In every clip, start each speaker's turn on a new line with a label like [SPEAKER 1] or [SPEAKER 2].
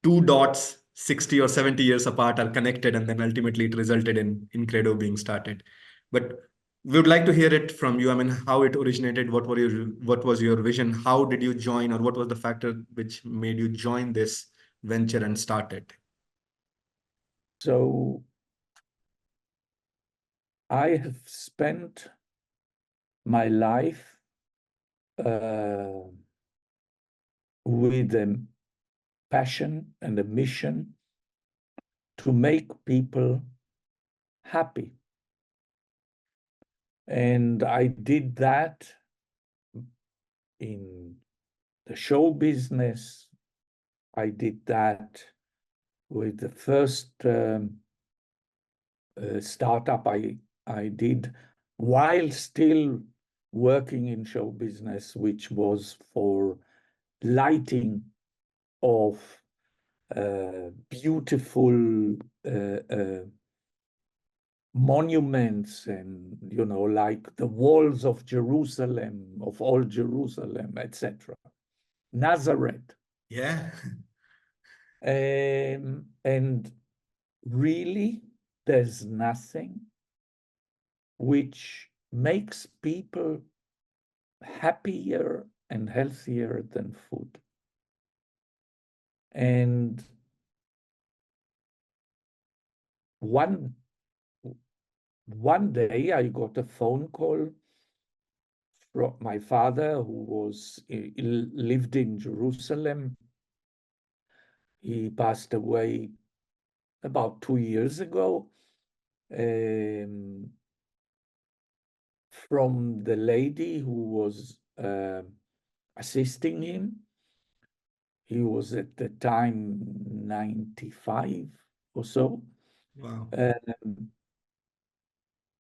[SPEAKER 1] two dots 60 or 70 years apart are connected, and then ultimately it resulted in Incredo being started. But we would like to hear it from you. I mean, how it originated, what was your vision, how did you join, or what was the factor which made you join this venture and start it?
[SPEAKER 2] So I have spent my life with a passion and a mission to make people happy. And I did that in the show business. I did that with the first startup I did while still working in show business, which was for lighting of beautiful monuments, and like the walls of Jerusalem, of old Jerusalem, etc. Nazareth.
[SPEAKER 1] Yeah.
[SPEAKER 2] And really, there's nothing which makes people happier and healthier than food. And one day I got a phone call from my father, who lived in Jerusalem. He passed away about 2 years ago, from the lady who was assisting him. He was at the time 95 or so.
[SPEAKER 1] Wow.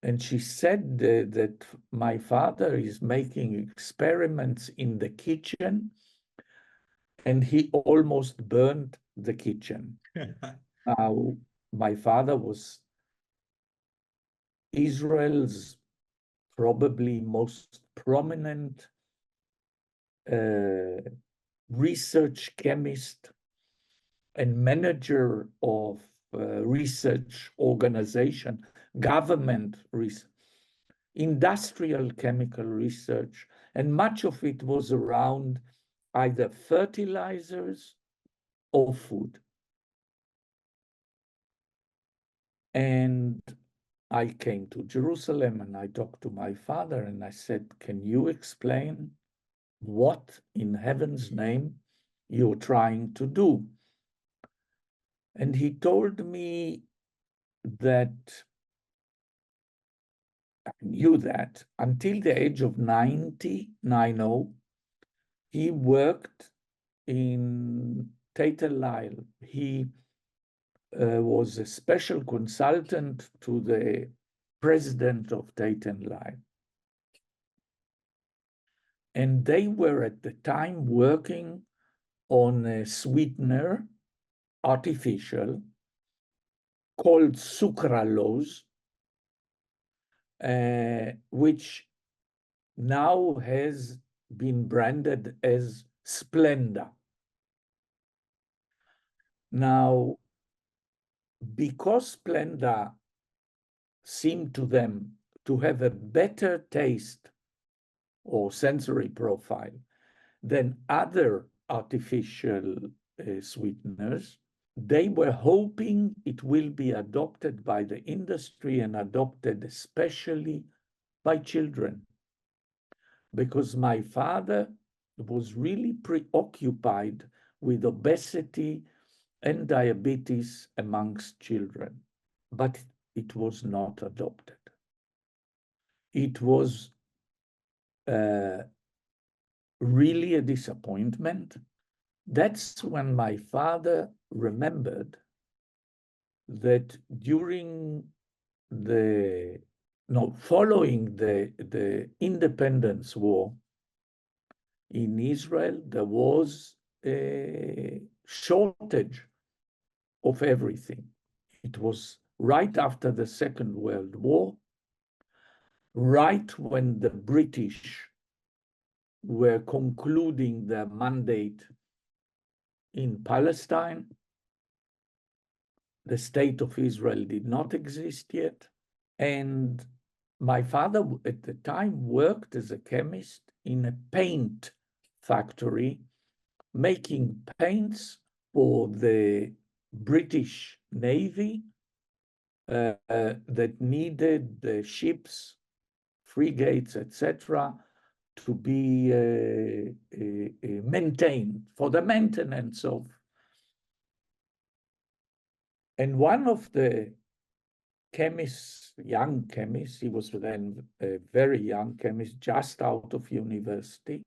[SPEAKER 2] And she said that my father is making experiments in the kitchen, and he almost burned the kitchen. Now, my father was Israel's probably most prominent research chemist and manager of research organization, government research, industrial chemical research, and much of it was around either fertilizers or food. And I came to Jerusalem and I talked to my father and I said, can you explain what in heaven's name you're trying to do? And he told me that I knew that until the age of 90, he worked in Tate & Lyle. He was a special consultant to the president of Tate & Lyle. And they were at the time working on a sweetener, artificial, called sucralose, which now has been branded as Splenda. Now, because Splenda seemed to them to have a better taste or sensory profile than other artificial sweeteners, they were hoping it will be adopted by the industry and adopted especially by children. Because my father was really preoccupied with obesity and diabetes amongst children, but it was not adopted. It was really a disappointment. That's when my father remembered that following the independence war in Israel, there was a shortage of everything. It was right after the Second World War, right when the British were concluding their mandate in Palestine, The state of Israel did not exist yet. And my father at the time worked as a chemist in a paint factory, making paints for the British Navy that needed the ships, frigates, etc., to be maintained for the maintenance of. And one of the chemists, young chemist, he was then a very young chemist, just out of university,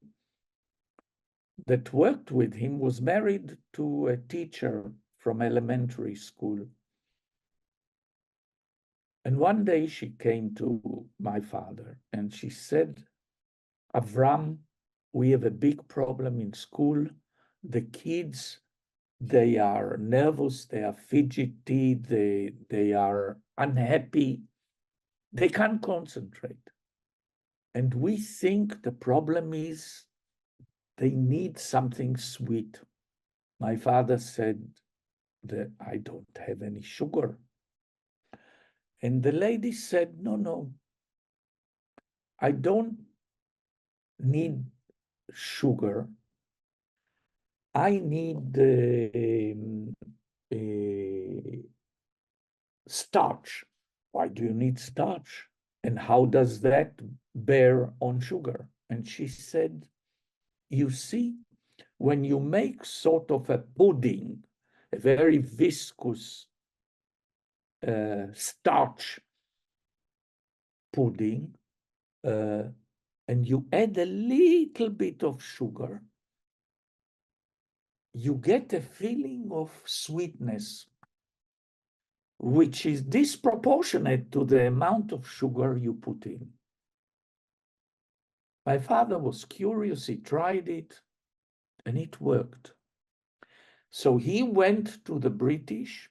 [SPEAKER 2] that worked with him was married to a teacher from elementary school. And one day she came to my father and she said, Avram, we have a big problem in school. The kids, they are nervous, they are fidgety, they are unhappy, they can't concentrate. And we think the problem is they need something sweet. My father said that I don't have any sugar. And the lady said, no, I don't need sugar. I need starch. Why do you need starch? And how does that bear on sugar? And she said, you see, when you make sort of a pudding, a very viscous starch pudding, and you add a little bit of sugar, you get a feeling of sweetness, which is disproportionate to the amount of sugar you put in. My father was curious, he tried it, and it worked. So he went to the British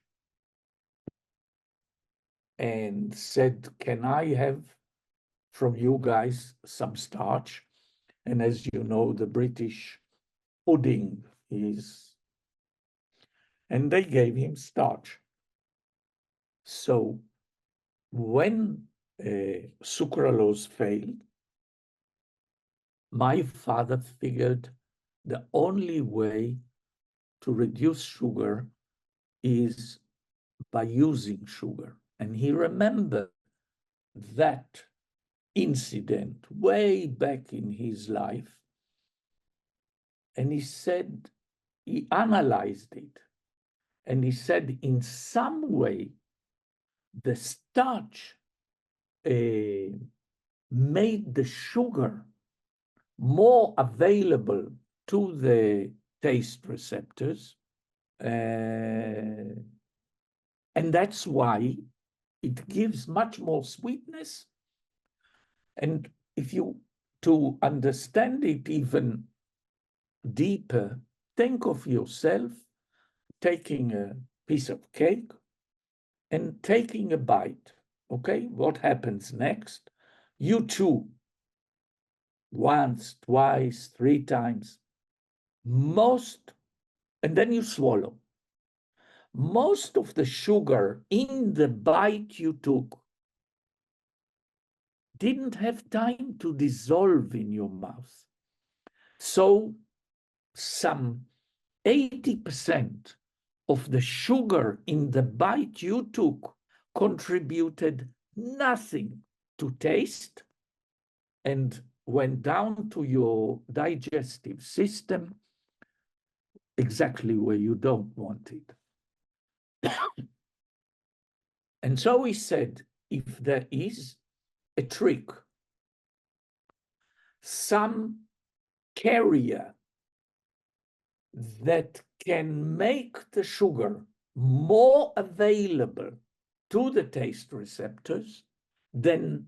[SPEAKER 2] and said, can I have from you guys some starch? And as you know, the British pudding is, and they gave him starch. So when sucralose failed, my father figured the only way to reduce sugar is by using sugar. And he remembered that incident way back in his life. And he said, he analyzed it. And he said, in some way, the starch made the sugar more available to the taste receptors. And that's why it gives much more sweetness. And if you, to understand it even deeper, think of yourself taking a piece of cake and taking a bite. Okay, what happens next? You chew once, twice, three times, and then you swallow. Most of the sugar in the bite you took didn't have time to dissolve in your mouth. So some 80% of the sugar in the bite you took contributed nothing to taste and went down to your digestive system exactly where you don't want it. And so he said, if there is a trick, some carrier that can make the sugar more available to the taste receptors, then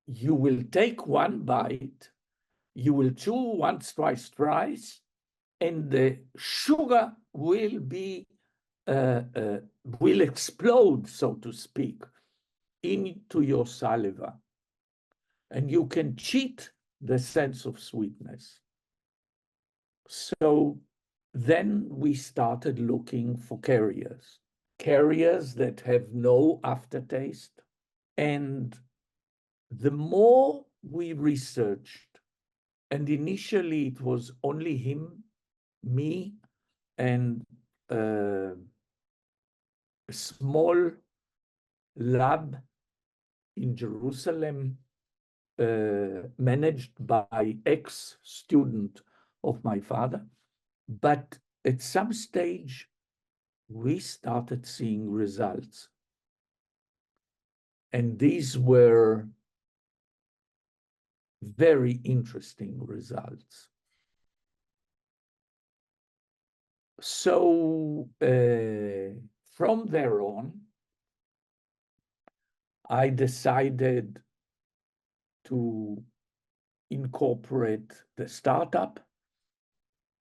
[SPEAKER 2] you will take one bite, you will chew once, twice, thrice, and the sugar will explode, so to speak, into your saliva. And you can cheat the sense of sweetness. So then we started looking for carriers. carriers that have no aftertaste. And the more we researched, and initially it was only him, me, and a small lab in Jerusalem, managed by ex-student of my father. But at some stage, we started seeing results. And these were very interesting results. So from there on, I decided to incorporate the startup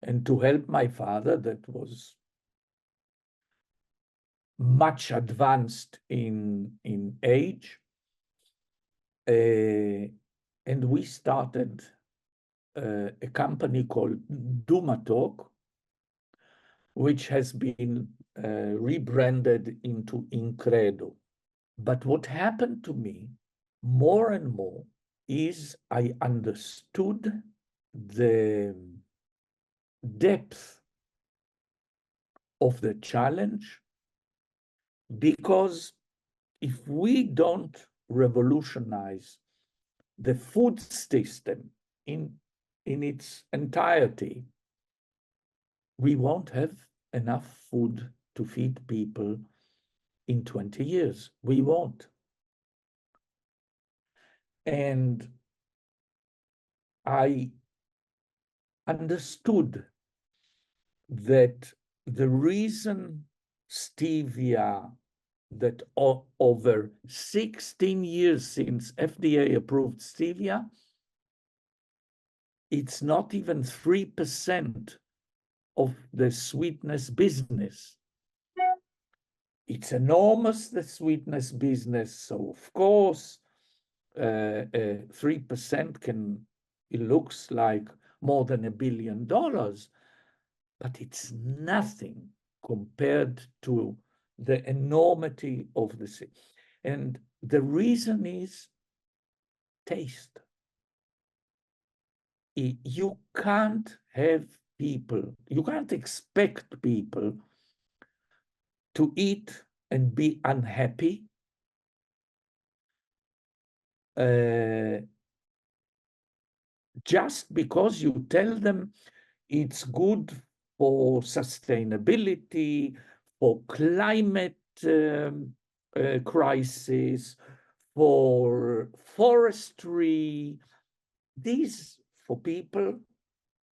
[SPEAKER 2] and to help my father, that was much advanced in age. And we started a company called Dumatalk, which has been rebranded into Incredo. But what happened to me more and more is I understood the depth of the challenge, because if we don't revolutionize the food system in its entirety, we won't have enough food to feed people in 20 years. We won't. And I understood that the reason stevia, that over 16 years since FDA approved stevia, it's not even 3% of the sweetness business. It's enormous, the sweetness business. So of course, 3% it looks like more than $1 billion, but it's nothing compared to the enormity of the city. And the reason is taste. You can't have people, you can't expect people to eat and be unhappy just because you tell them it's good for sustainability, for climate crisis, for forestry. These for people,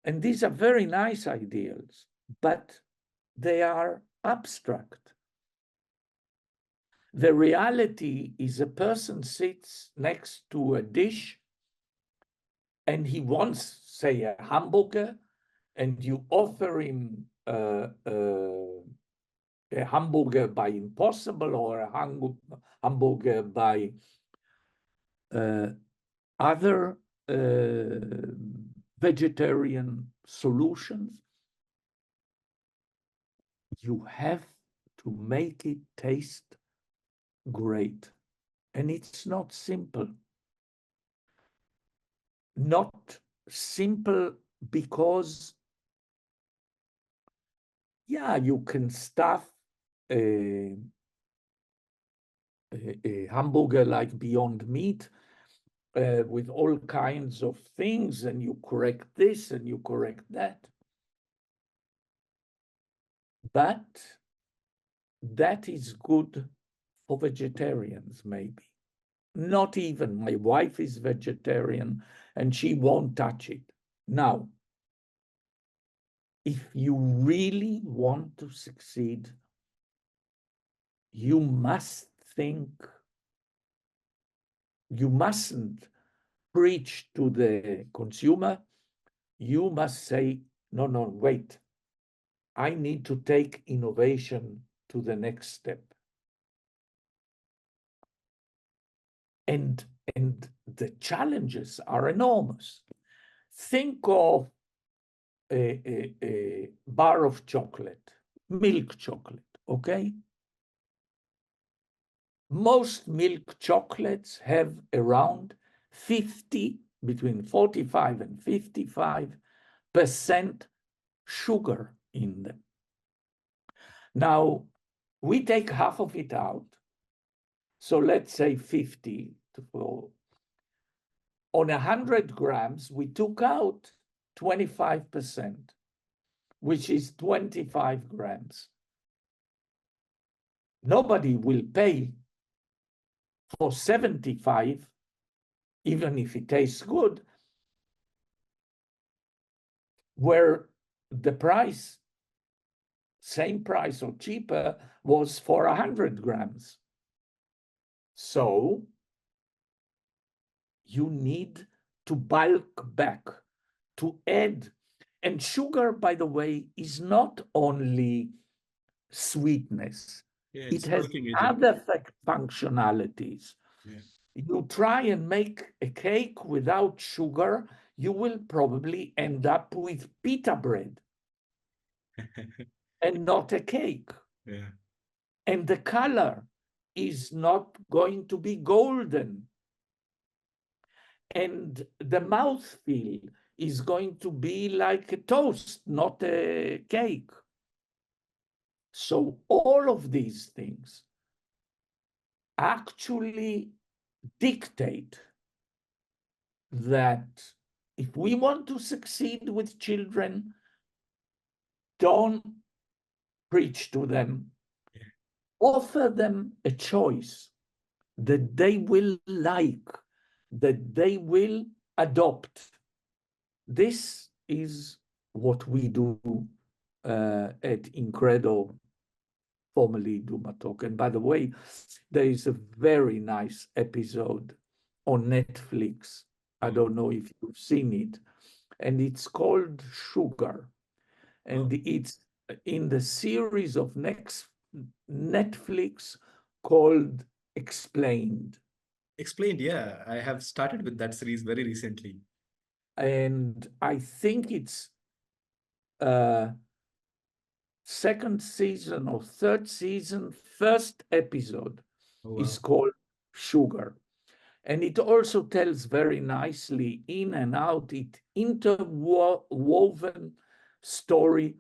[SPEAKER 2] and these are very nice ideals, but they are abstract. The reality is a person sits next to a dish and he wants, say, a hamburger, and you offer him a hamburger by Impossible or a hamburger by other vegetarian solutions. You have to make it taste great. And it's not simple. Not simple because, yeah, you can stuff a hamburger like Beyond Meat with all kinds of things, and you correct this and you correct that. But that is good for vegetarians, maybe. Not even. My wife is vegetarian and she won't touch it. Now, if you really want to succeed, you must think, you mustn't preach to the consumer. You must say, no, no, wait. I need to take innovation to the next step. And the challenges are enormous. Think of a bar of chocolate, milk chocolate, okay? Most milk chocolates have around 50, between 45 and 55% sugar in them. Now, we take half of it out. So let's say 50. On 100 grams, we took out 25%, which is 25 grams. Nobody will pay for 75, even if it tastes good, where the price, same price or cheaper, was for 100 grams. So you need to bulk back, to add. And sugar, by the way, is not only sweetness.
[SPEAKER 1] Yeah,
[SPEAKER 2] It
[SPEAKER 1] it's
[SPEAKER 2] has
[SPEAKER 1] bulking agent.
[SPEAKER 2] other functionalities.
[SPEAKER 1] Yeah.
[SPEAKER 2] You try and make a cake without sugar, you will probably end up with pita bread and not a cake.
[SPEAKER 1] Yeah.
[SPEAKER 2] And the color is not going to be golden. And the mouthfeel is going to be like a toast, not a cake. So all of these things actually dictate that if we want to succeed with children, don't preach to them.
[SPEAKER 1] Yeah.
[SPEAKER 2] Offer them a choice that they will like, that they will adopt. This is what we do at Incredo, formerly Duma Talk. And by the way, there is a very nice episode on Netflix. I don't know if you've seen it. And it's called Sugar. And it's in the series of Netflix called Explained.
[SPEAKER 1] Explained, yeah. I have started with that series very recently.
[SPEAKER 2] And I think it's second season or third season, first episode is called Sugar. And it also tells very nicely in and out, it interwoven story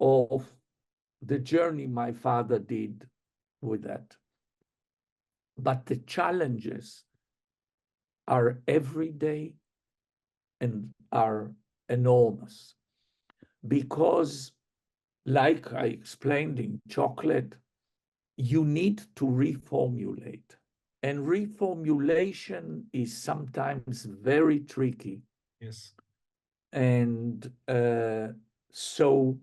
[SPEAKER 2] of the journey my father did with that. But the challenges are everyday and are enormous because, like I explained in chocolate, you need to reformulate. And reformulation is sometimes very tricky.
[SPEAKER 1] Yes.
[SPEAKER 2] And so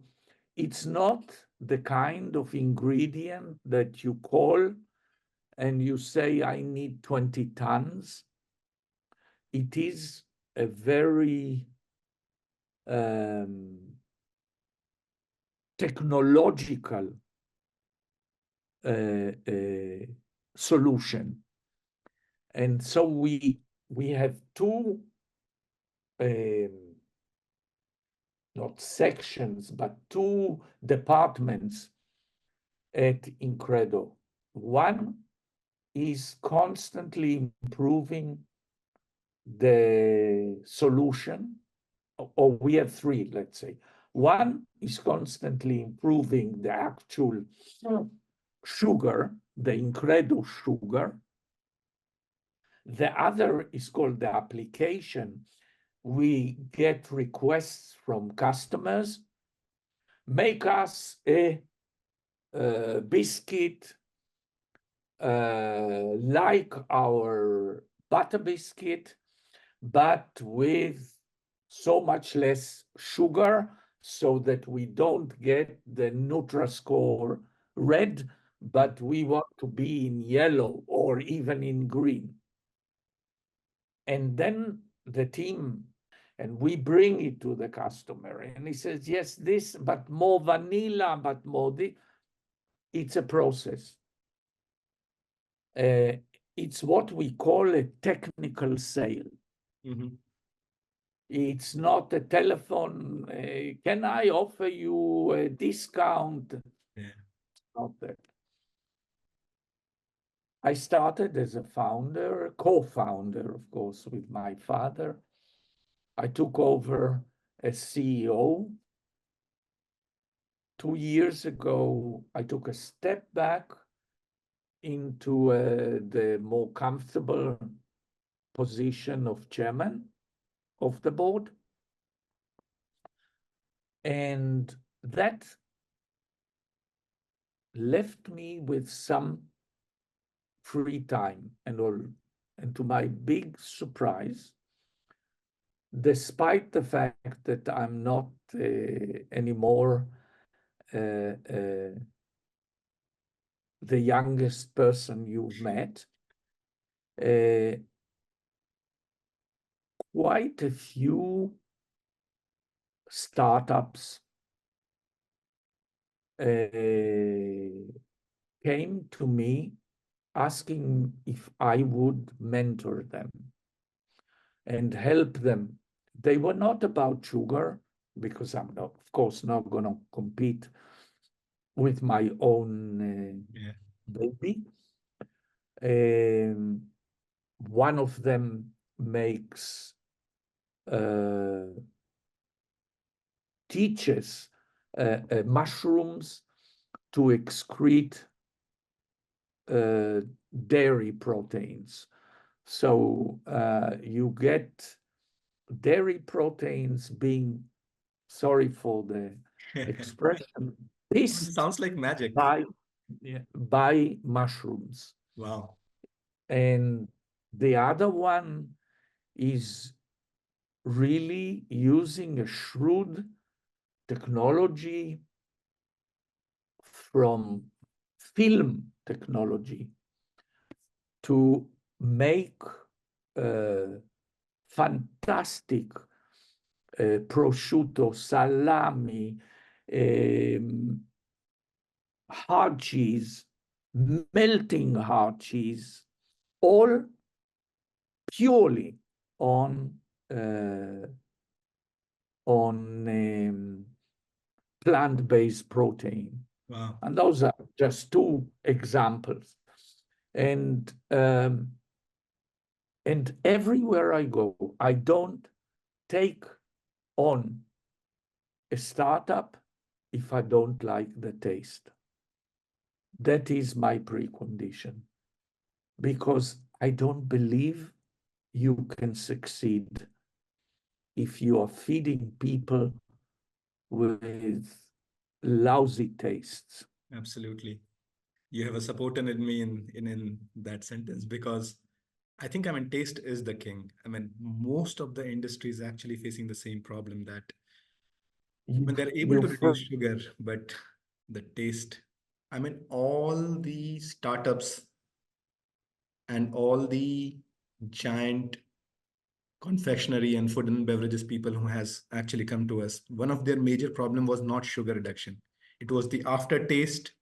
[SPEAKER 2] it's not the kind of ingredient that you call and you say, I need 20 tons. It is a very technological solution. And so we have two, not sections, but two departments at Incredo. One is constantly improving the solution, or we have three, let's say. One is constantly improving the actual sugar, the Incredo sugar. The other is called the application. We get requests from customers, make us a biscuit like our butter biscuit, but with so much less sugar so that we don't get the Nutri-Score red, but we want to be in yellow or even in green. And then the team, and we bring it to the customer, and he says, yes, this, but more vanilla, but more this. It's a process. It's what we call a technical sale.
[SPEAKER 1] Mm-hmm.
[SPEAKER 2] It's not a telephone, can I offer you a discount?
[SPEAKER 1] Yeah.
[SPEAKER 2] Not that. I started as a founder, co-founder, of course, with my father. I took over as CEO. 2 years ago, I took a step back into the more comfortable position of chairman of the board. And that left me with some free time and all. And to my big surprise, despite the fact that I'm not anymore the youngest person you've met, quite a few startups came to me asking if I would mentor them and help them. They were not about sugar, because I'm not, of course, not going to compete with my own baby. One of them makes teaches mushrooms to excrete dairy proteins. So you get dairy proteins being, sorry for the expression, pissed
[SPEAKER 1] Sounds like magic.
[SPEAKER 2] by mushrooms.
[SPEAKER 1] Wow.
[SPEAKER 2] And the other one is really using a shrewd technology from film technology to make fantastic prosciutto, salami, hard cheese, melting hard cheese, all purely on plant-based protein.
[SPEAKER 1] Wow.
[SPEAKER 2] And those are just two examples. And everywhere I go, I don't take on a startup if I don't like the taste. That is my precondition, because I don't believe you can succeed if you are feeding people with lousy tastes.
[SPEAKER 1] Absolutely. You have a supporter in me in that sentence, because I think, I mean, taste is the king. I mean, most of the industry is actually facing the same problem, that when they're able to reduce sugar, but the taste, I mean, all the startups and all the giant confectionery and food and beverages people who has actually come to us, one of their major problem was not sugar reduction. It was the aftertaste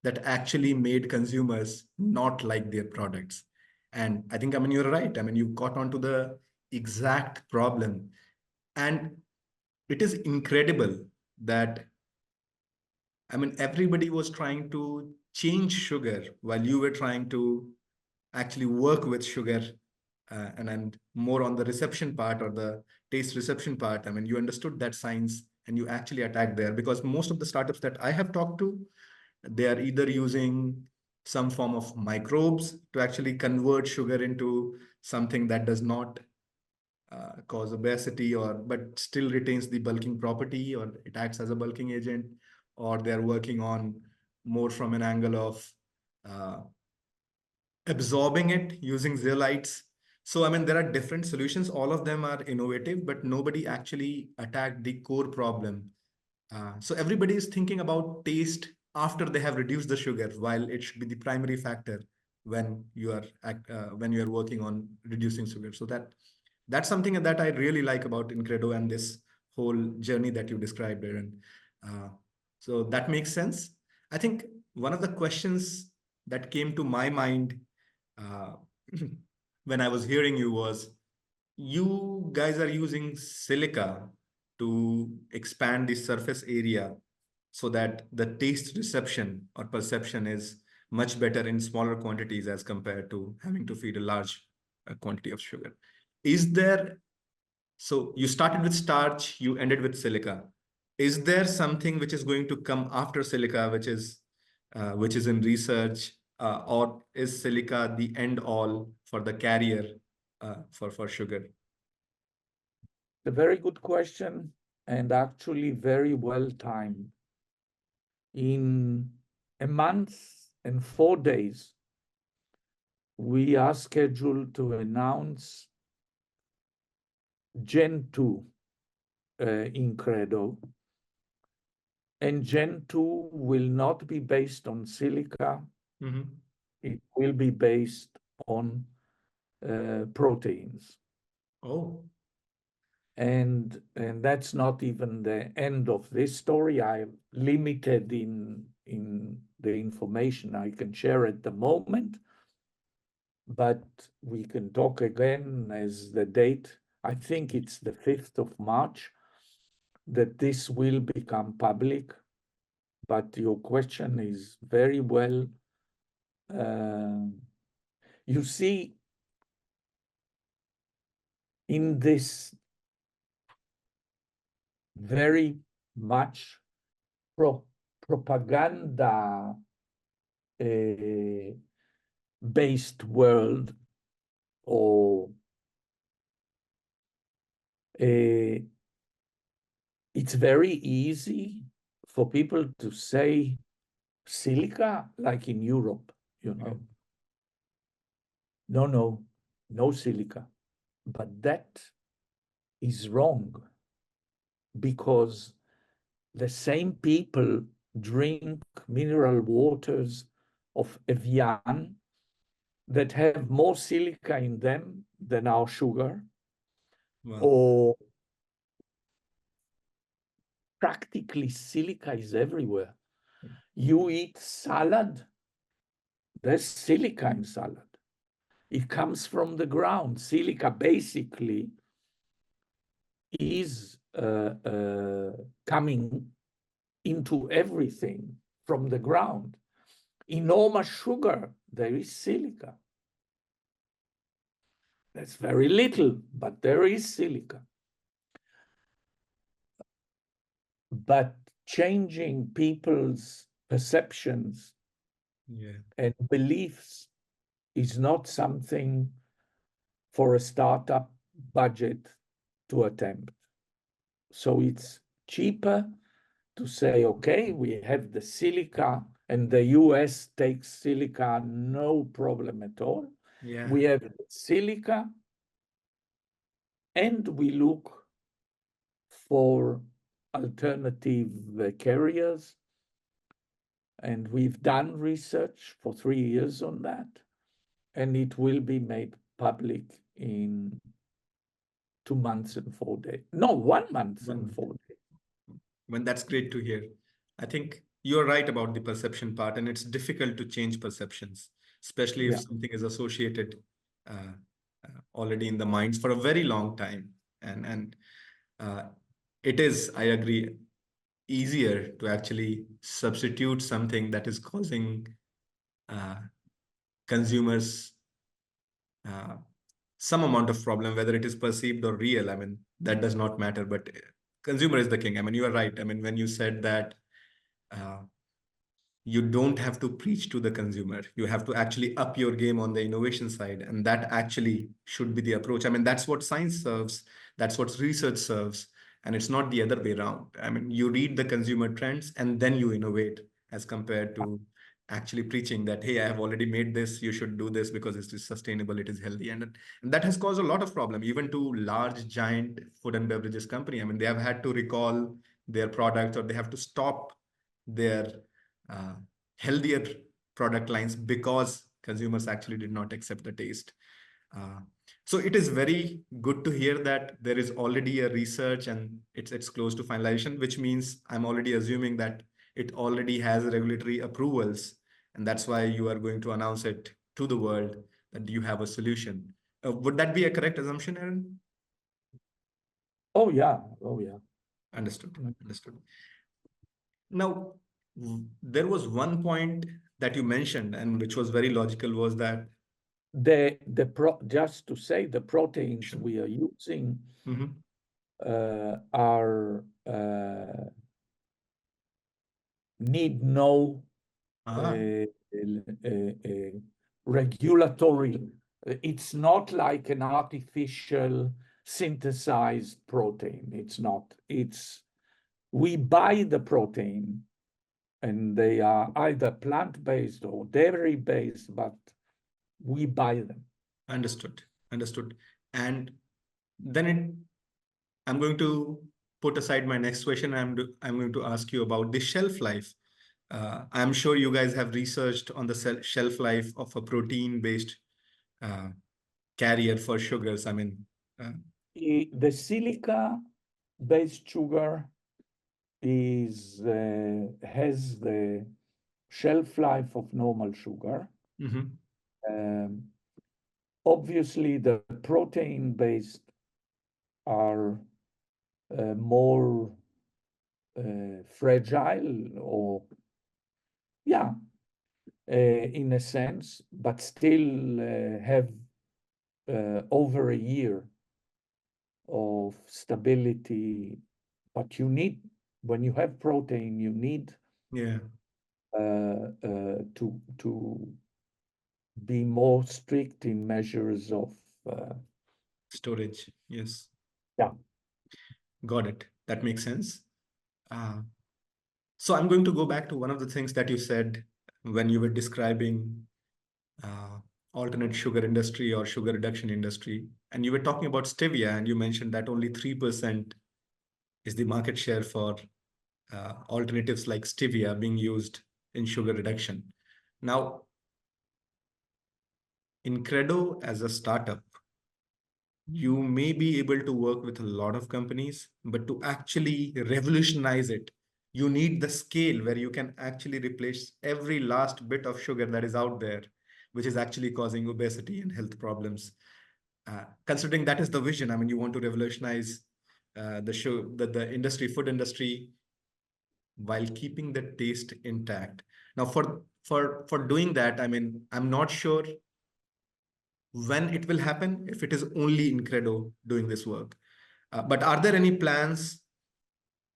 [SPEAKER 1] that actually made consumers not like their products. And I think, I mean, you're right. I mean, you caught on to the exact problem. And it is incredible that, I mean, everybody was trying to change sugar while you were trying to actually work with sugar, and more on the reception part or the taste reception part. I mean, you understood that science and you actually attacked there, because most of the startups that I have talked to, they are either using some form of microbes to actually convert sugar into something that does not cause obesity, or but still retains the bulking property, or it acts as a bulking agent, or they're working on more from an angle of uh, absorbing it using zeolites. So, I mean, there are different solutions. All of them are innovative, but nobody actually attacked the core problem. So everybody is thinking about taste after they have reduced the sugar, while it should be the primary factor when you are working on reducing sugar. So that's something that I really like about Incredo and this whole journey that you described, Aaron. Uh, so that makes sense. I think one of the questions that came to my mind uh, when I was hearing you was, you guys are using silica to expand the surface area so that the taste reception or perception is much better in smaller quantities as compared to having to feed a large quantity of sugar. Is there, so you started with starch, you ended with silica. Is there something which is going to come after silica, which is in research, or is silica the end all for the carrier for sugar?
[SPEAKER 2] A very good question, and actually very well timed. In a month and 4 days, we are scheduled to announce Gen 2 Incredo. And Gen 2 will not be based on silica.
[SPEAKER 1] Mm-hmm.
[SPEAKER 2] It will be based on proteins.
[SPEAKER 1] Oh,
[SPEAKER 2] And that's not even the end of this story. I'm limited in the information I can share at the moment, but we can talk again as the date. I think it's the 5th of March that this will become public. But your question is very well. You see, in this very much propaganda based world, or it's very easy for people to say silica, like in Europe, you know. No silica. But that is wrong, because the same people drink mineral waters of Evian that have more silica in them than our sugar,
[SPEAKER 1] wow.
[SPEAKER 2] or practically silica is everywhere. You eat salad, there's silica in salad. It comes from the ground. Silica basically is coming into everything from the ground. In normal sugar, there is silica. That's very little, but there is silica. But changing people's perceptions and beliefs is not something for a startup budget to attempt. So it's cheaper to say, okay, we have the silica, and the US takes silica, no problem at all.
[SPEAKER 1] Yeah.
[SPEAKER 2] We have silica, and we look for alternative carriers. And we've done research for 3 years on that, and it will be made public in 2 months and 4 days. No, 1 month and 4 days.
[SPEAKER 1] Well, that's great to hear. I think you're right about the perception part, and it's difficult to change perceptions, especially if something is associated already in the minds for a very long time. And uh, it is, I agree, easier to actually substitute something that is causing uh, consumers some amount of problem, whether it is perceived or real. I mean, that does not matter, but consumer is the king. I mean, you are right. I mean, when you said that uh, you don't have to preach to the consumer, you have to actually up your game on the innovation side. And that actually should be the approach. I mean, that's what science serves, that's what research serves. And it's not the other way around. I mean, you read the consumer trends and then you innovate, as compared to actually preaching that, hey, I have already made this, you should do this because it is sustainable, it is healthy. And that has caused a lot of problem, even to large giant food and beverages company. I mean, they have had to recall their product, or they have to stop their uh, healthier product lines because consumers actually did not accept the taste. Uh, so it is very good to hear that there is already a research and it's close to finalization, which means I'm already assuming that it already has regulatory approvals, and that's why you are going to announce it to the world that you have a solution. Would that be a correct assumption, Aaron?
[SPEAKER 2] Oh yeah.
[SPEAKER 1] Understood. Understood. Now, there was one point that you mentioned, and which was very logical, was that
[SPEAKER 2] just to say, the proteins
[SPEAKER 1] Sure.
[SPEAKER 2] we are using
[SPEAKER 1] Mhm.
[SPEAKER 2] are need no
[SPEAKER 1] Ah,
[SPEAKER 2] regulatory. It's not like an artificial synthesized protein. It's not. We buy the protein, and they are either plant-based or dairy-based, but we buy them.
[SPEAKER 1] understood. Understood. And then I'm going to put aside my next question. I'm going to ask you about the shelf life. I'm sure you guys have researched on the shelf life of a protein-based uh, carrier for sugars. I mean,
[SPEAKER 2] The silica-based sugar has the shelf life of normal sugar.
[SPEAKER 1] mhm,
[SPEAKER 2] Um, Obviously, the protein-based are more fragile, or yeah, in a sense, but still have over a year of stability. But when you have protein, you need
[SPEAKER 1] yeah,
[SPEAKER 2] to be more strict in measures of
[SPEAKER 1] storage. Yes,
[SPEAKER 2] yeah.
[SPEAKER 1] got it. That makes sense. Uh, so I'm going to go back to one of the things that you said when you were describing uh, alternate sugar industry or sugar reduction industry, and you were talking about stevia, and you mentioned that only 3% is the market share for alternatives like stevia being used in sugar reduction. Now, Incredo as a startup, you may be able to work with a lot of companies, but to actually revolutionize it, you need the scale where you can actually replace every last bit of sugar that is out there, which is actually causing obesity and health problems. Considering that is the vision, I mean, you want to revolutionize the industry, food industry, while keeping the taste intact. Now, for doing that, I mean, I'm not sure when it will happen if it is only Incredo doing this work. But are there any plans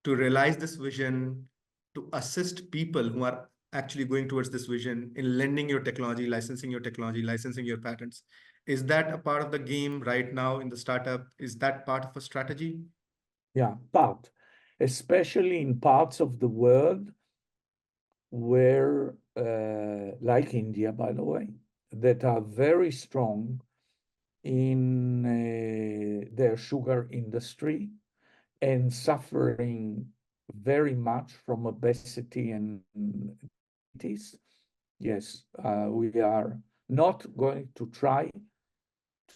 [SPEAKER 1] to realize this vision, to assist people who are actually going towards this vision in lending your technology, licensing your patents? Is that a part of the game right now in the startup? Is that part of a strategy?
[SPEAKER 2] Yeah, but especially in parts of the world where, like India, by the way, that are very strong in their sugar industry and suffering very much from obesity and diabetes. Yes, we are not going to try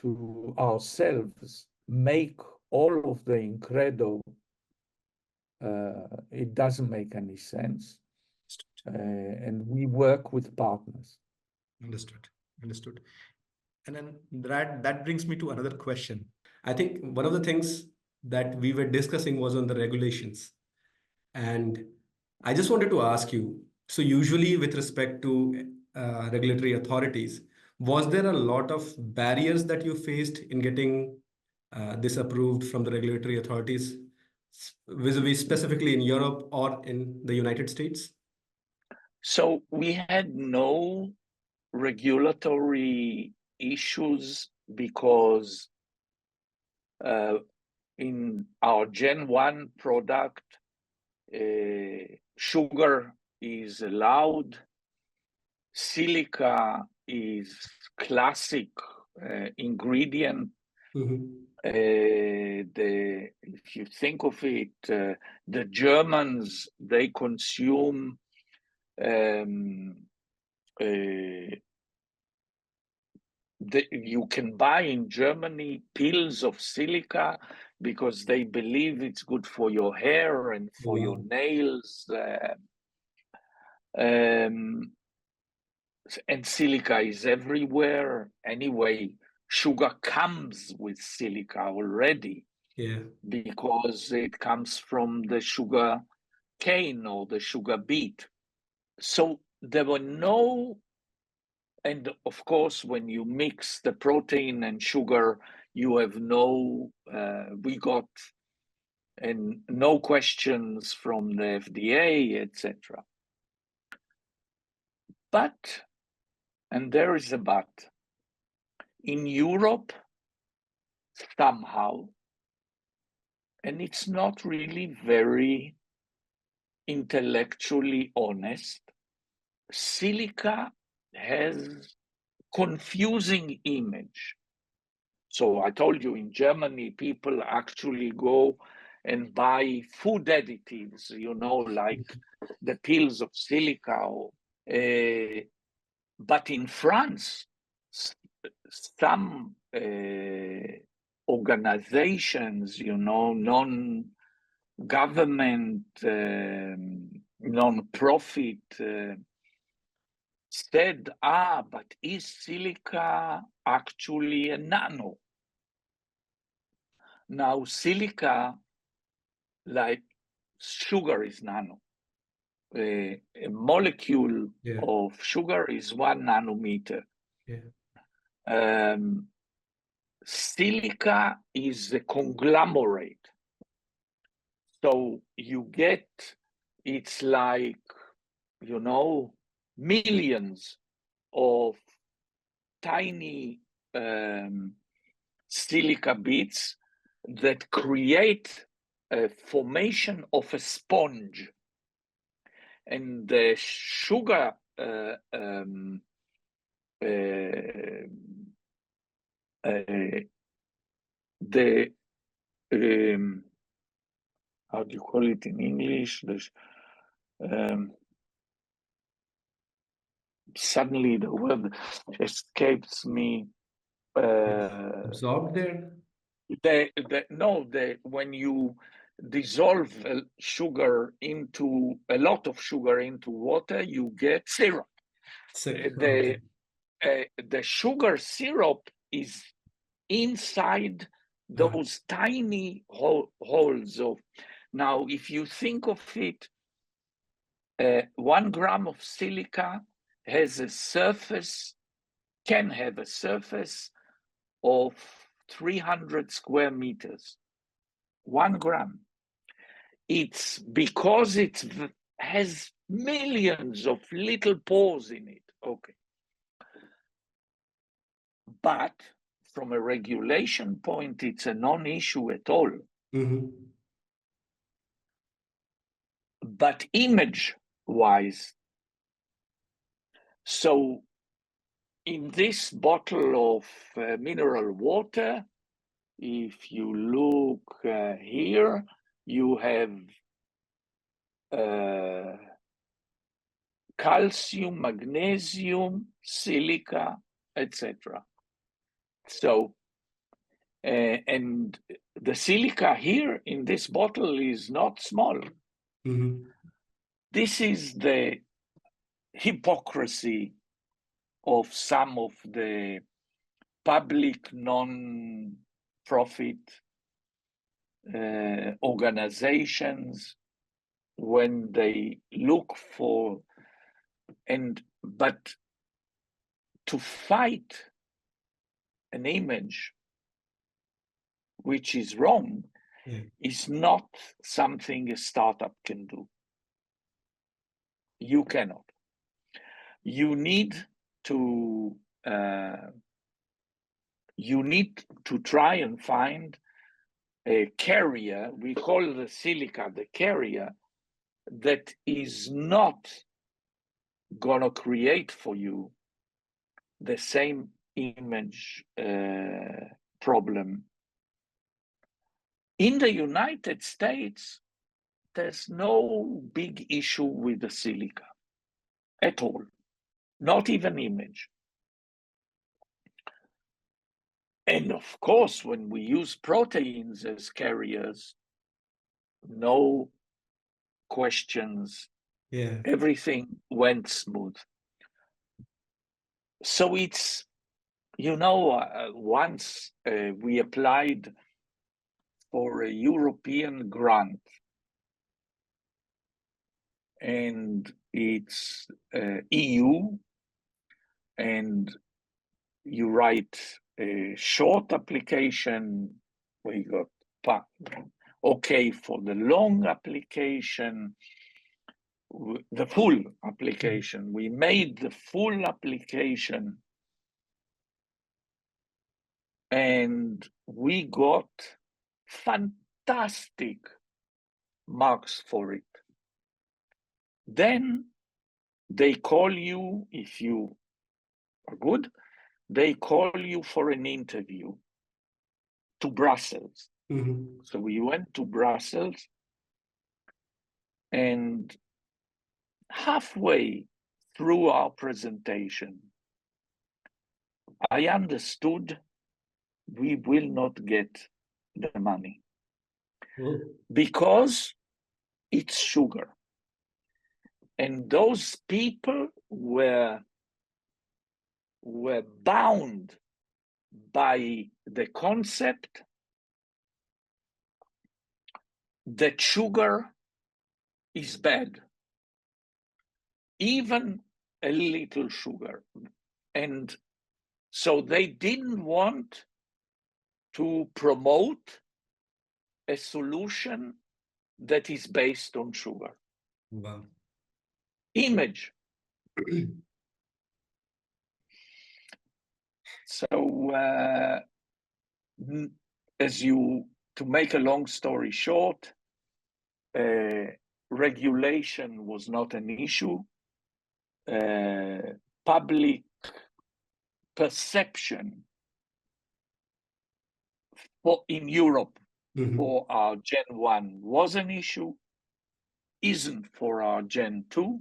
[SPEAKER 2] to ourselves make all of the Incredo. It doesn't make any sense. And we work with partners.
[SPEAKER 1] Understood. Understood. And then that brings me to another question. I think one of the things that we were discussing was on the regulations. And I just wanted to ask you, so usually with respect to regulatory authorities, was there a lot of barriers that you faced in getting this approved from the regulatory authorities, vis-a-vis specifically in Europe or in the United States?
[SPEAKER 2] So we had no regulatory issues because in our Gen 1 product, sugar is allowed, silica is classic ingredient. If you think of it, the Germans, they consume you can buy in Germany pills of silica because they believe it's good for your hair and for your nails. And silica is everywhere. Anyway, sugar comes with silica already.
[SPEAKER 1] Yeah.
[SPEAKER 2] Because it comes from the sugar cane or the sugar beet. So there were no, and of course, when you mix the protein and sugar, you have no, we got and no questions from the FDA, etc. But, and there is a but, in Europe, somehow, and it's not really very intellectually honest, silica has confusing image. So I told you in Germany, people actually go and buy food additives, you know, like the pills of silica. But in France, some organizations, you know, non-government, non-profit, said, but is silica actually a nano? Now, silica, like sugar, is nano. A molecule of sugar is 1 nanometer. Silica is a conglomerate. So you get, it's like, you know, millions of tiny silica bits that create a formation of a sponge. And the sugar how do you call it in English? Suddenly the word escapes me.
[SPEAKER 1] Absorbed there?
[SPEAKER 2] When you dissolve sugar into a lot of sugar into water, you get syrup. The sugar syrup is inside those tiny holes of. Now, if you think of it, 1 gram of silica has a surface, can have a surface of 300 square meters. 1 gram. It's because it has millions of little pores in it. Okay. But from a regulation point, it's a non-issue at all. But image-wise, so in this bottle of mineral water, if you look here, you have calcium, magnesium, silica, etc. So, and the silica here in this bottle is not small. This is the hypocrisy of some of the public non-profit organizations when they look for, but to fight an image which is wrong is not something a startup can do. You cannot. You need to try and find a carrier. We call the silica the carrier that is not gonna create for you the same image problem. In the United States, there's no big issue with the silica at all, not even image. And of course, when we use proteins as carriers, no questions, everything went smooth. So it's, you know, once we applied for a European grant and it's EU, and you write a short application. We got okay for the long application, the full application. We made the full application, and we got fantastic marks for it. Then they call you, if you are good, they call you for an interview to Brussels.
[SPEAKER 1] Mhm.
[SPEAKER 2] So we went to Brussels, and halfway through our presentation, I understood we will not get the money
[SPEAKER 1] Oh.
[SPEAKER 2] because it's sugar. And those people were bound by the concept that sugar is bad, even a little sugar. And so they didn't want to promote a solution that is based on sugar.
[SPEAKER 1] Wow.
[SPEAKER 2] Image. So, to make a long story short, regulation was not an issue. Public perception in Europe for our Gen 1 was an issue, isn't for our Gen 2,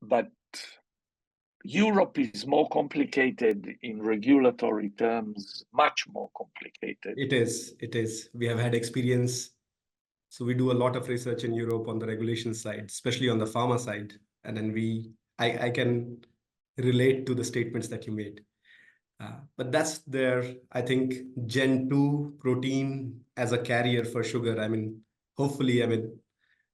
[SPEAKER 2] but Europe is more complicated in regulatory terms, much more complicated.
[SPEAKER 1] It is. It is. We have had experience. So we do a lot of research in Europe on the regulation side, especially on the pharma side. And then I can relate to the statements that you made. But that's there, I think, Gen 2 protein as a carrier for sugar. I mean, hopefully,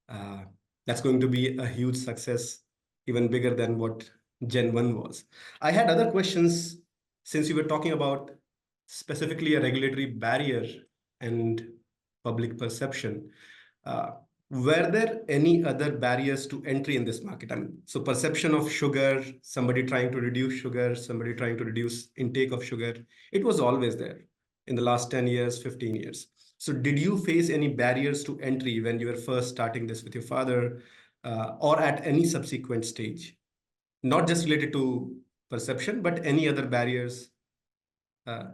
[SPEAKER 1] uh, that's going to be a huge success, even bigger than what Gen 1 was. I had other questions since you were talking about specifically a regulatory barrier and public perception. Uh, were there any other barriers to entry in this market? I mean, so perception of sugar, somebody trying to reduce sugar, somebody trying to reduce intake of sugar, it was always there in the last 10 years, 15 years. So did you face any barriers to entry when you were first starting this with your father, or at any subsequent stage? Not just related to perception, but any other barriers uh,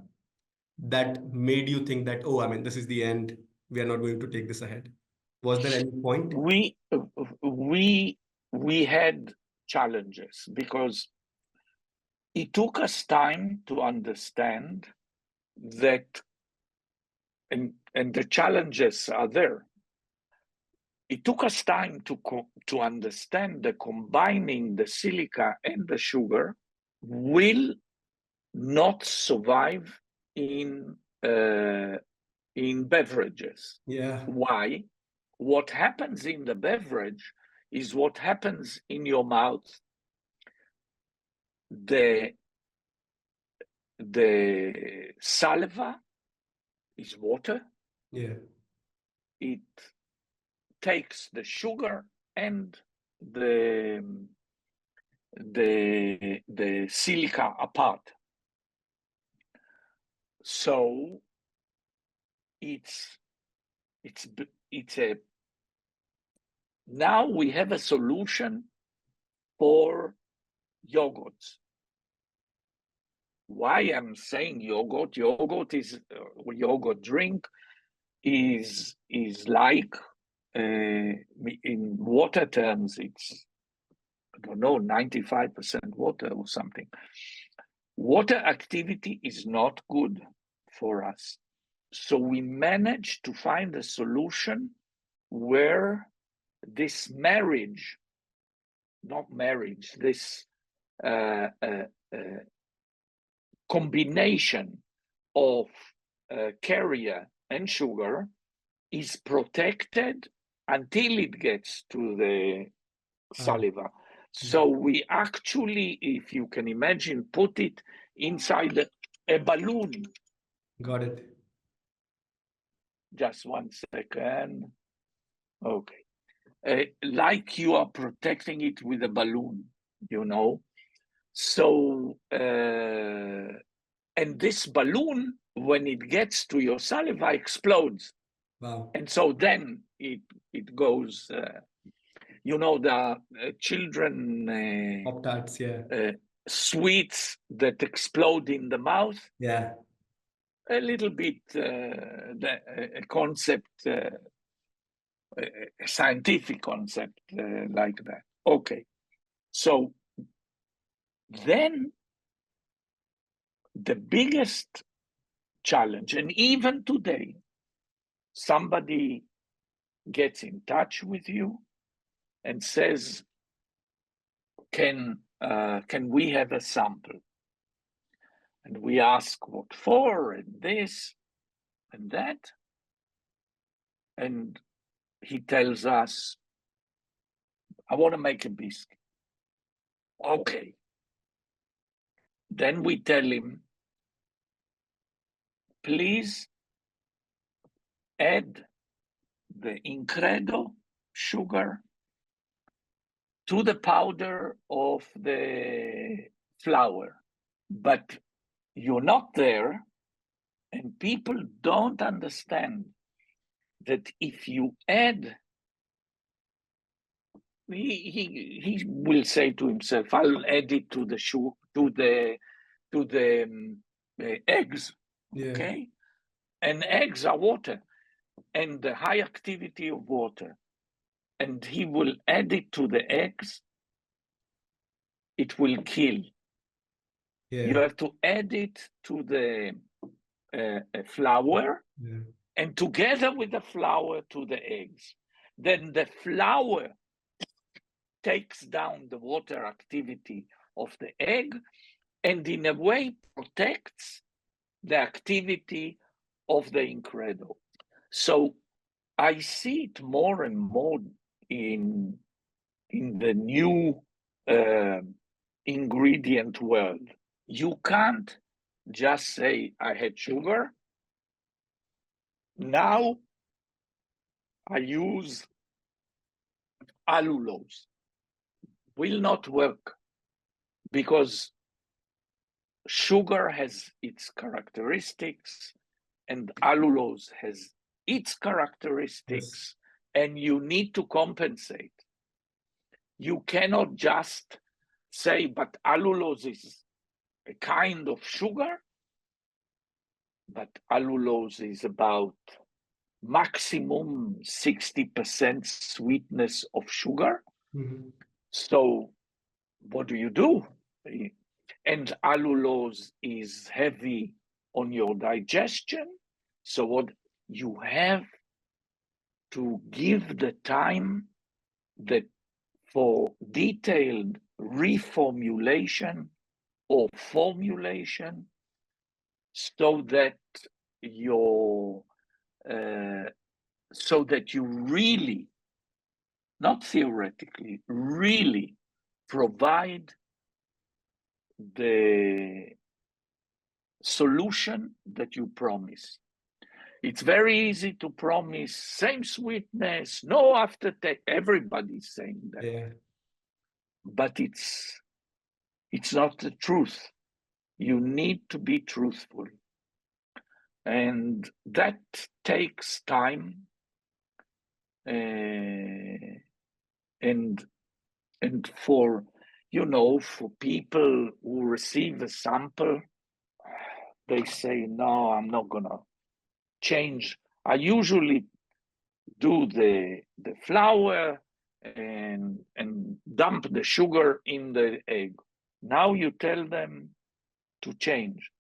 [SPEAKER 1] that made you think that, oh, I mean, this is the end. We are not going to take this ahead. Was there any point?
[SPEAKER 2] We had challenges because it took us time to understand that, and the challenges are there. It took us time to understand that combining the silica and the sugar will not survive in beverages.
[SPEAKER 1] Yeah.
[SPEAKER 2] Why? What happens in the beverage is what happens in your mouth. The saliva is water.
[SPEAKER 1] Yeah.
[SPEAKER 2] It takes the sugar and the silica apart. So it's a now we have a solution for yogurts. Why I'm saying yogurt? Yogurt is yogurt drink is like in water terms, it's, I don't know, 95% water or something. Water activity is not good for us. So we managed to find a solution where this marriage, not marriage, this combination of carrier and sugar is protected until it gets to the saliva. So we actually, if you can imagine, put it inside a balloon.
[SPEAKER 1] Got it.
[SPEAKER 2] Just 1 second. Okay. Like you are protecting it with a balloon, you know. So, and this balloon, when it gets to your saliva, explodes.
[SPEAKER 1] Wow.
[SPEAKER 2] And so then it goes, you know, the children
[SPEAKER 1] Pop-tarts, yeah.
[SPEAKER 2] sweets that explode in the mouth.
[SPEAKER 1] Yeah.
[SPEAKER 2] A little bit a concept, a scientific concept like that. Okay. So then the biggest challenge, and even today, somebody gets in touch with you and says, can we have a sample? And we ask what for, and this and that. And he tells us, I want to make a biscuit. Okay. Then we tell him, please add the Incredo sugar to the powder of the flour. But you're not there, and people don't understand that if you add, he will say to himself, I'll add it to the eggs,
[SPEAKER 1] Yeah.
[SPEAKER 2] okay? And eggs are water, and the high activity of water, and he will add it to the eggs, it will kill.
[SPEAKER 1] Yeah.
[SPEAKER 2] You have to add it to the flour,
[SPEAKER 1] Yeah.
[SPEAKER 2] and together with the flour to the eggs. Then the flour takes down the water activity of the egg, and in a way protects the activity of the Incredo. So I see it more and more in the new ingredient world. You can't just say, I had sugar, now I use allulose. Will not work, because sugar has its characteristics and allulose has its characteristics, and you need to compensate. You cannot just say, but allulose is a kind of sugar, but allulose is about maximum 60% sweetness of sugar.
[SPEAKER 1] Mm-hmm.
[SPEAKER 2] So what do? And allulose is heavy on your digestion. So what you have to give the time that for detailed reformulation or formulation, so that you really, not theoretically, really provide the solution that you promise. It's very easy to promise same sweetness, no aftertaste. Everybody's saying that.
[SPEAKER 1] Yeah.
[SPEAKER 2] But it's not the truth. You need to be truthful. And that takes time. And for, for people who receive a sample, they say, no, I'm not gonna change. I usually do the flour and dump the sugar in the egg. Now you tell them to change.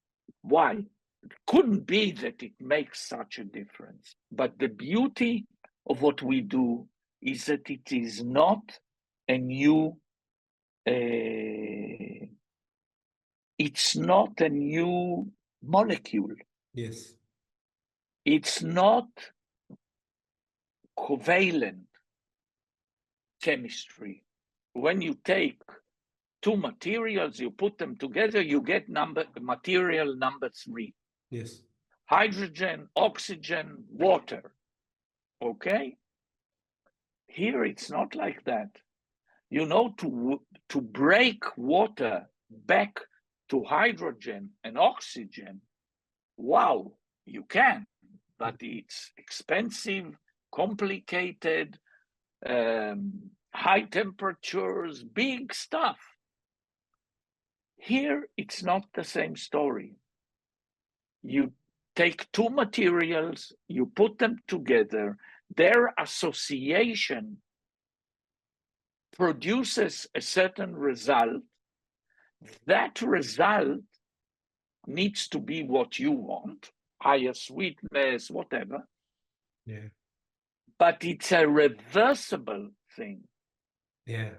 [SPEAKER 2] Why? It couldn't be that it makes such a difference. But the beauty of what we do is that it is not a new, it's not a new molecule.
[SPEAKER 1] Yes.
[SPEAKER 2] It's not covalent. chemistry. When you take two materials, you put them together, you get material number 3.
[SPEAKER 1] Yes.
[SPEAKER 2] Hydrogen, oxygen, water. Okay? Here it's not like that. You know, to break water back to hydrogen and oxygen, wow, you can, but it's expensive, complicated, high temperatures, big stuff. Here, it's not the same story. You take two materials, you put them together, their association produces a certain result. That result needs to be what you want, higher sweetness, whatever.
[SPEAKER 1] Yeah.
[SPEAKER 2] But it's a reversible thing.
[SPEAKER 1] Yeah.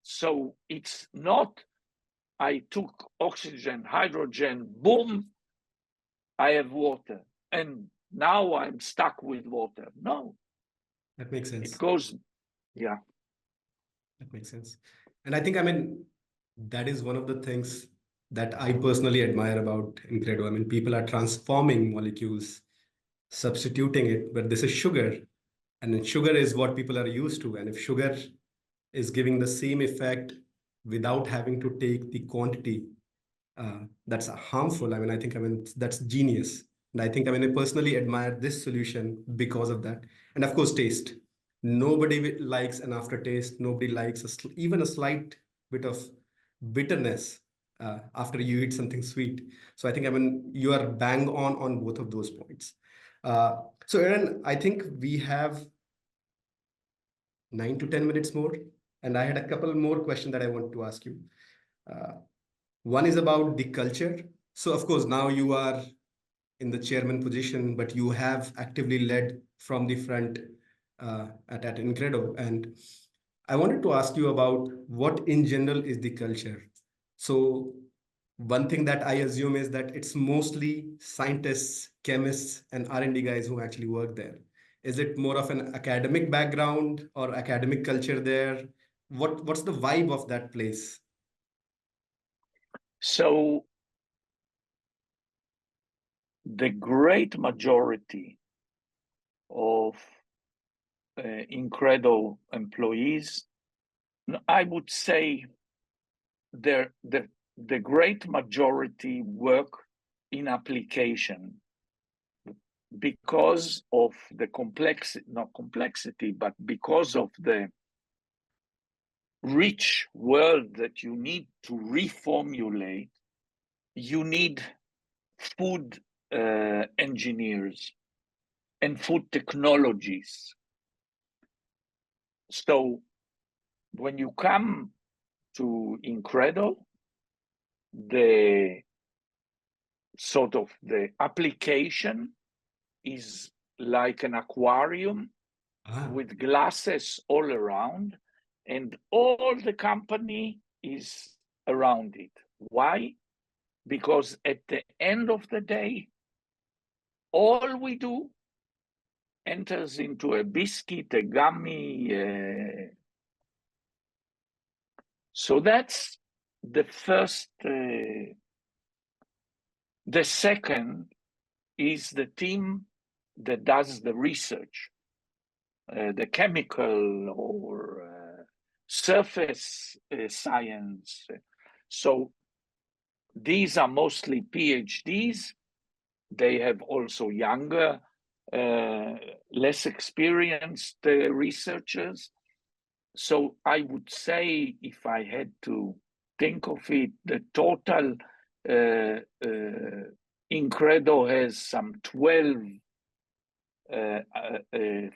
[SPEAKER 2] So it's not, I took oxygen, hydrogen, boom, I have water. And now I'm stuck with water. No.
[SPEAKER 1] That makes sense.
[SPEAKER 2] It goes, yeah.
[SPEAKER 1] That makes sense. And I think, I mean, that is one of the things that I personally admire about Incredo. I mean, people are transforming molecules, substituting it, but this is sugar. And then sugar is what people are used to. And if sugar is giving the same effect without having to take the quantity, that's harmful. I mean, that's genius. And I think, I mean, I personally admire this solution because of that. And of course, taste. Nobody likes an aftertaste. Nobody likes even a slight bit of bitterness after you eat something sweet. So I think, I mean, you are bang on both of those points. So Eran, I think we have 9 to 10 minutes more. And I had a couple more questions that I want to ask you. One is about the culture. So, of course, now you are in the chairman position, but you have actively led from the front at Incredo. And I wanted to ask you about what, in general, is the culture. So, one thing that I assume is that it's mostly scientists, chemists, and R&D guys who actually work there. Is it more of an academic background or academic culture there? What's the vibe of that place?
[SPEAKER 2] So the great majority of Incredo employees, I would say the great majority work in application because of the not complexity, but because of the rich world that you need to reformulate. You need food engineers and food technologies. So when you come to Incredo, the sort of the application is like an aquarium with glasses all around, and all the company is around it. Why? Because at the end of the day, all we do enters into a biscuit, a gummy. So that's the first. The second is the team that does the research, the chemical or surface science. So these are mostly PhDs. They have also younger, less experienced researchers. So I would say, if I had to think of it, the total Incredo has some 12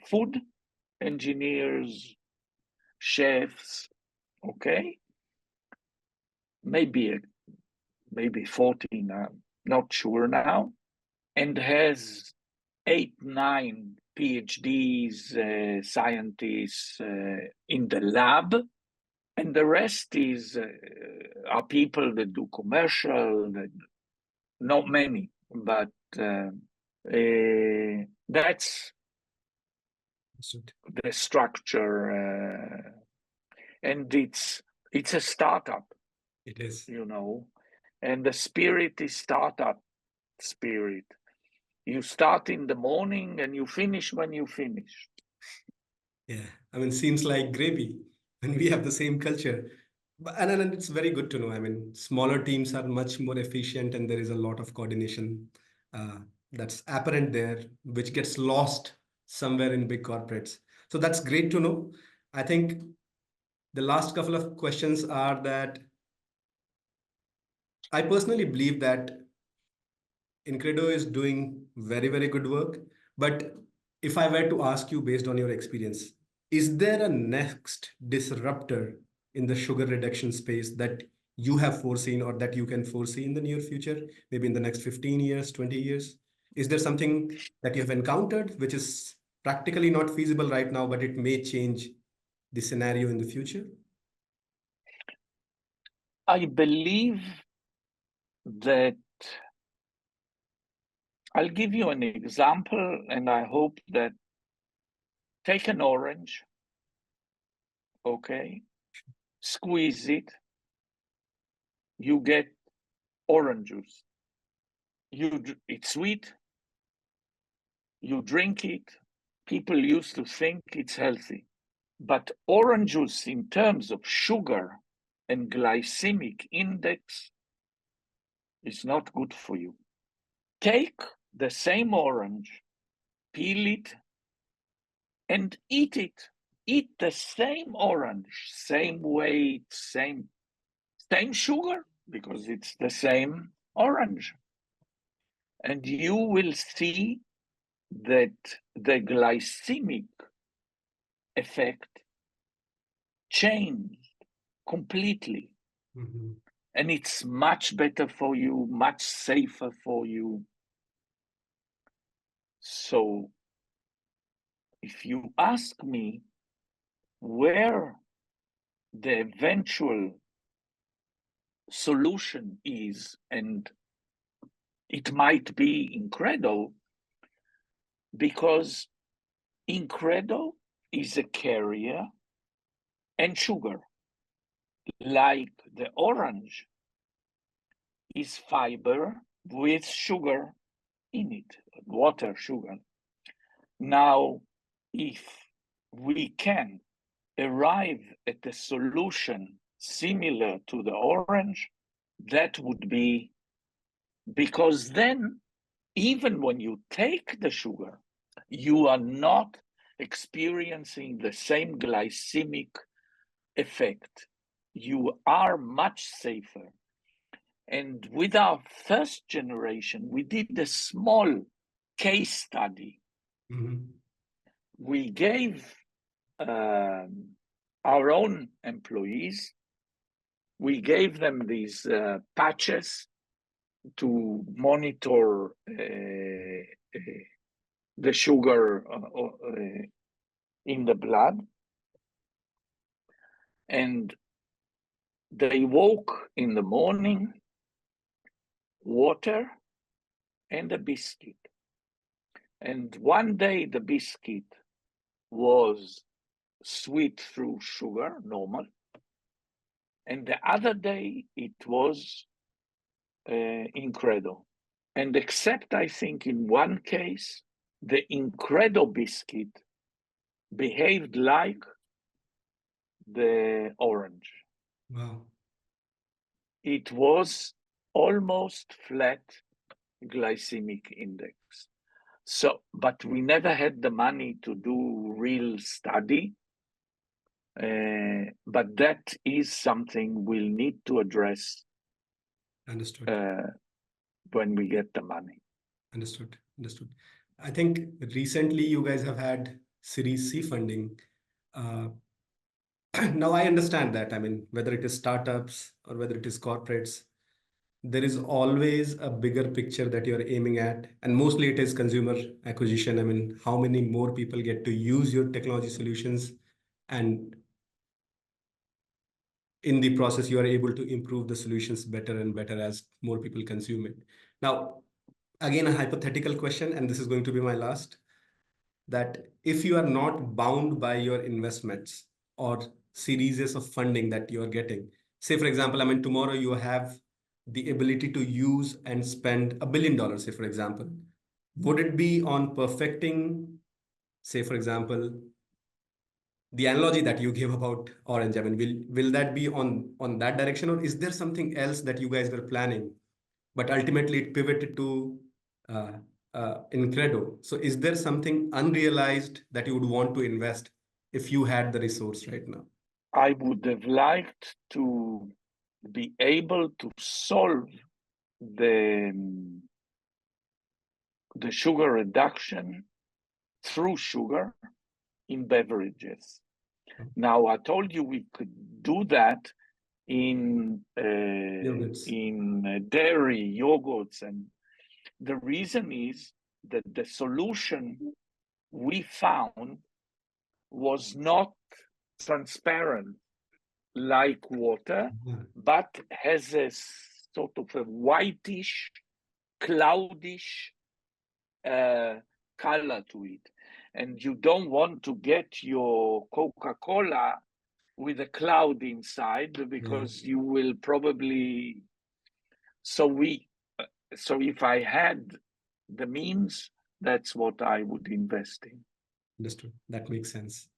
[SPEAKER 2] food engineers, chefs, okay? Maybe 14, I'm not sure now, and has 8, 9 PhDs, scientists in the lab, and the rest are people that do commercial, not many, but that's the structure, and it's a startup,
[SPEAKER 1] It is.
[SPEAKER 2] you know, and the spirit is startup spirit. You start in the morning and you finish when you finish.
[SPEAKER 1] Yeah, I mean, seems like GreyB, and we have the same culture. And it's very good to know. I mean, smaller teams are much more efficient, and there is a lot of coordination uh, that's apparent there, which gets lost somewhere in big corporates. So that's great to know. I think the last couple of questions are that I personally believe that Incredo is doing very, very good work. But if I were to ask you based on your experience, is there a next disruptor in the sugar reduction space that you have foreseen or that you can foresee in the near future, maybe in the next 15 years, 20 years? Is there something that you have encountered which is practically not feasible right now, but it may change the scenario in the future?
[SPEAKER 2] I believe that I'll give you an example, and I hope that take an orange, okay, squeeze it, you get orange juice. It's sweet, you drink it. People used to think it's healthy, but orange juice in terms of sugar and glycemic index is not good for you. Take the same orange, peel it, and eat it. Eat the same orange, same weight, same sugar, because it's the same orange. And you will see that the glycemic effect changed completely.
[SPEAKER 1] Mhm.
[SPEAKER 2] And it's much better for you, much safer for you. So if you ask me where the eventual solution is, and it might be Incredo, because Incredo is a carrier and sugar, like the orange is fiber with sugar in it, water, sugar. Now, if we can arrive at a solution similar to the orange, that would be, because then even when you take the sugar, you are not experiencing the same glycemic effect. You are much safer. And with our first generation, we did a small case study.
[SPEAKER 1] Mhm.
[SPEAKER 2] We gave our own employees, we gave them these patches to monitor the sugar in the blood. And they woke in the morning, water and a biscuit. And one day the biscuit was sweet through sugar, normal. And the other day it was Incredo. And except I think in one case, the Incredo biscuit behaved like the orange.
[SPEAKER 1] Wow.
[SPEAKER 2] It was almost flat glycemic index. So, but we never had the money to do real study. But that is something we'll need to address
[SPEAKER 1] Understood.
[SPEAKER 2] when we get the money.
[SPEAKER 1] Understood. Understood. I think recently you guys have had Series C funding. Uh, now I understand that. I mean, whether it is startups or whether it is corporates, there is always a bigger picture that you're aiming at, and mostly it is consumer acquisition. I mean, how many more people get to use your technology solutions, and in the process, you are able to improve the solutions better and better as more people consume it. Now, again, a hypothetical question, and this is going to be my last. that if you are not bound by your investments or series of funding that you are getting, say for example, I mean tomorrow you have the ability to use and spend $1 billion, say for example, would it be on perfecting, say for example, the analogy that you gave about orange? I mean, will that be on that direction, or is there something else that you guys were planning, but ultimately it pivoted to uh, Incredo? So, is there something unrealized that you would want to invest if you had the resource right now?
[SPEAKER 2] I would have liked to be able to solve the the sugar reduction through sugar in beverages. Now, I told you we could do that in
[SPEAKER 1] Yogurts.
[SPEAKER 2] dairy, yogurts, and the reason is that the solution we found was not transparent like water,
[SPEAKER 1] Mhm.
[SPEAKER 2] but has a sort of a whitish, cloudish color to it. And you don't want to get your Coca-Cola with a cloud inside
[SPEAKER 1] Yeah,
[SPEAKER 2] because you will probably. So if I had the means, that's what I would invest in.
[SPEAKER 1] understood. That makes sense.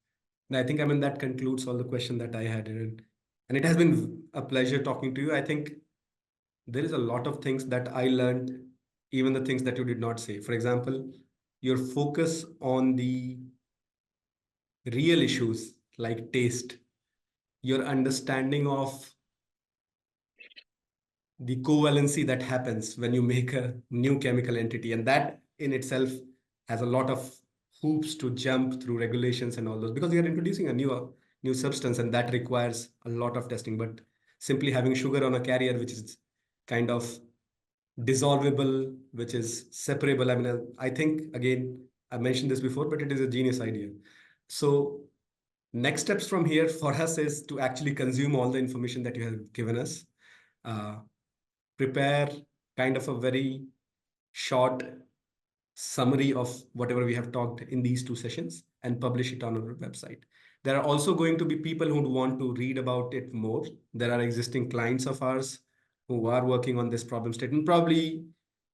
[SPEAKER 1] And I think, I mean, that concludes all the question that I had, Aaron. And it has been a pleasure talking to you. I think there is a lot of things that I learned, even the things that you did not say. For example, your focus on the real issues like taste, your understanding of the covalency that happens when you make a new chemical entity, and that in itself has a lot of hoops to jump through, regulations and all those, because you're introducing a new substance, and that requires a lot of testing. But simply having sugar on a carrier which is kind of dissolvable, which is separable, I mean, I think again, I mentioned this before, but it is a genius idea. So next steps from here for us is to actually consume all the information that you have given us, uh, prepare kind of a very short summary of whatever we have talked in these two sessions, and publish it on our website. There are also going to be people who want to read about it more. There are existing clients of ours who are working on this problem statement. Probably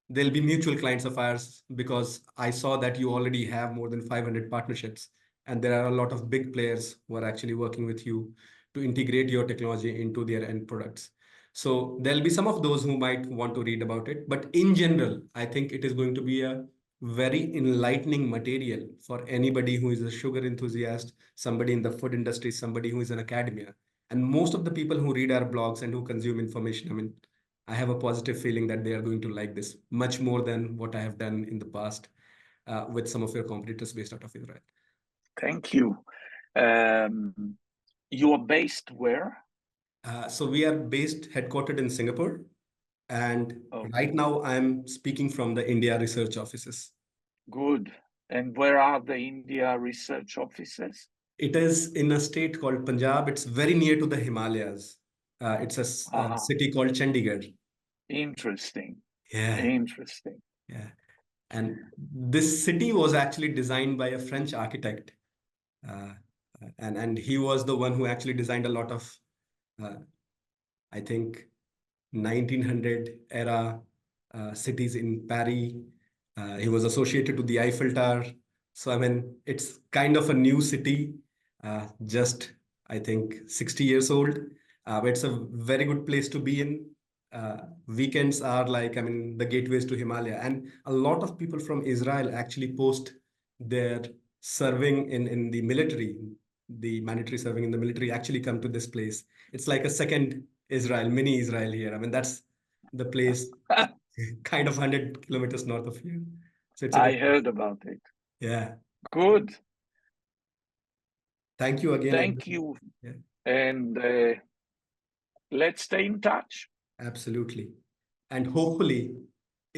[SPEAKER 1] they'll be mutual clients of ours, because I saw that you already have more than 500 partnerships, and there are a lot of big players who are actually working with you to integrate your technology into their end products. So there'll be some of those who might want to read about it, but in general, I think it is going to be a very enlightening material for anybody who is a sugar enthusiast, somebody in the food industry, somebody who is in academia. And most of the people who read our blogs and who consume information, I mean, I have a positive feeling that they are going to like this much more than what I have done in the past with some of your competitors based out of Israel.
[SPEAKER 2] Thank you. You are based where?
[SPEAKER 1] So we are based, headquartered in Singapore. And right
[SPEAKER 2] Okay,
[SPEAKER 1] now I'm speaking from the India research offices.
[SPEAKER 2] good. And where are the India research offices?
[SPEAKER 1] It is in a state called Punjab. It's very near to the Himalayas. It's a
[SPEAKER 2] Ah,
[SPEAKER 1] city called Chandigarh.
[SPEAKER 2] interesting.
[SPEAKER 1] Yeah,
[SPEAKER 2] Interesting.
[SPEAKER 1] yeah. And this city was actually designed by a French architect. Uh, and he was the one who actually designed a lot of, uh, I think, 1900 era cities in Paris. He was associated to the Eiffel Tower. So, I mean, it's kind of a new city, just, I think, 60 years old. But it's a very good place to be in. Weekends are like, I mean, the gateways to Himalaya. And a lot of people from Israel actually post their serving in the military, the mandatory serving in the military actually come to this place. It's like a second Israel, mini Israel here. I mean, that's the place kind of 100 kilometers north of here. So it's a
[SPEAKER 2] I
[SPEAKER 1] good place.
[SPEAKER 2] heard about it.
[SPEAKER 1] Yeah.
[SPEAKER 2] Good.
[SPEAKER 1] Thank you again,
[SPEAKER 2] Thank
[SPEAKER 1] everyone.
[SPEAKER 2] you.
[SPEAKER 1] Yeah,
[SPEAKER 2] And let's stay in touch.
[SPEAKER 1] absolutely. And hopefully,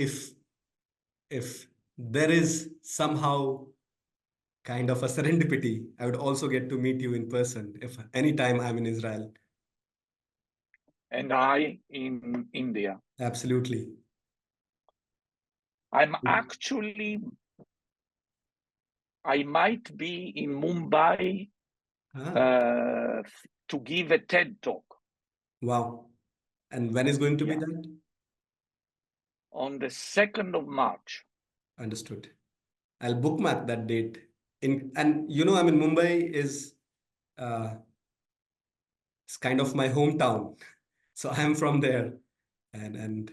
[SPEAKER 1] if if there is somehow kind of a serendipity, I would also get to meet you in person if anytime I'm in Israel.
[SPEAKER 2] And I in India.
[SPEAKER 1] Absolutely.
[SPEAKER 2] I'm actually I might be in Mumbai
[SPEAKER 1] Ah,
[SPEAKER 2] to give a TED talk.
[SPEAKER 1] wow. And when is going to be
[SPEAKER 2] Yeah,
[SPEAKER 1] that?
[SPEAKER 2] on the 2nd of March.
[SPEAKER 1] Understood. I'll bookmark that date. And I mean, Mumbai is uh, it's kind of my hometown. So I'm from there, and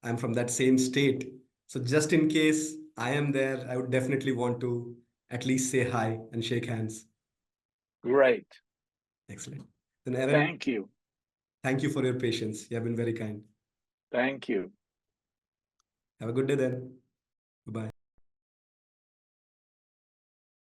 [SPEAKER 1] I'm from that same state. So just in case I am there, I would definitely want to at least say hi and shake hands.
[SPEAKER 2] Great.
[SPEAKER 1] Excellent. Then Eran,
[SPEAKER 2] Thank you.
[SPEAKER 1] thank you for your patience. You have been very kind.
[SPEAKER 2] Thank you.
[SPEAKER 1] Have a good day then. Bye-bye.